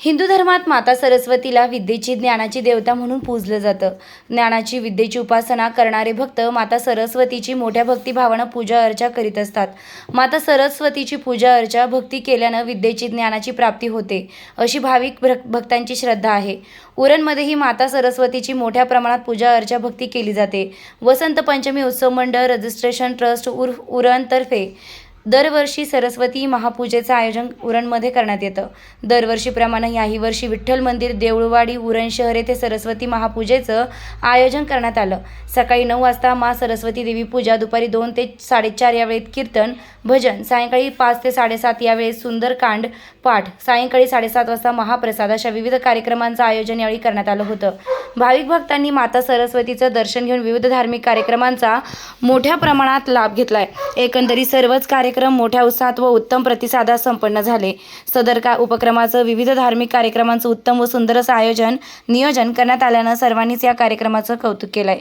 हिंदू धर्मात माता सरस्वतीला विद्येची, ज्ञानाची देवता म्हणून पूजलं जातं. ज्ञानाची, विद्येची उपासना करणारे भक्त माता सरस्वतीची मोठ्या भक्तिभावानं पूजा अर्चा करीत असतात. माता सरस्वतीची पूजा अर्चा, भक्ती केल्यानं विद्येची, ज्ञानाची प्राप्ती होते, अशी भाविक भक्तांची श्रद्धा आहे. उरणमध्येही माता सरस्वतीची मोठ्या प्रमाणात पूजा अर्चा, भक्ती केली जाते. वसंत पंचमी उत्सव मंडळ रजिस्ट्रेशन ट्रस्ट उरणतर्फे दरवर्षी सरस्वती महापूजेचं आयोजन उरणमध्ये करण्यात येतं. दरवर्षीप्रमाणे याही वर्षी विठ्ठल मंदिर, देऊळवाडी, उरण शहर येथे सरस्वती महापूजेचं आयोजन करण्यात आलं. सकाळी 9 वाजता मा सरस्वती देवी पूजा, दुपारी 2 ते 4:30 या वेळेत कीर्तन, भजन, सायंकाळी 5 ते 7:30 या वेळेत सुंदरकांड पाठ, सायंकाळी 7:30 वाजता महाप्रसाद अशा विविध कार्यक्रमांचं आयोजन यावेळी करण्यात आलं होतं. भाविक भक्तांनी माता सरस्वतीचं दर्शन घेऊन विविध धार्मिक कार्यक्रमांचा मोठ्या प्रमाणात लाभ घेतलाय. एकंदरीत सर्वच कार्यक्रम मोठ्या उत्साहात व उत्तम प्रतिसादात संपन्न झाले. सदर उपक्रमाचं विविध धार्मिक कार्यक्रमांचं उत्तम व सुंदर असं नियोजन करण्यात आल्यानं सर्वांनीच या कार्यक्रमाचं कौतुक केलंय.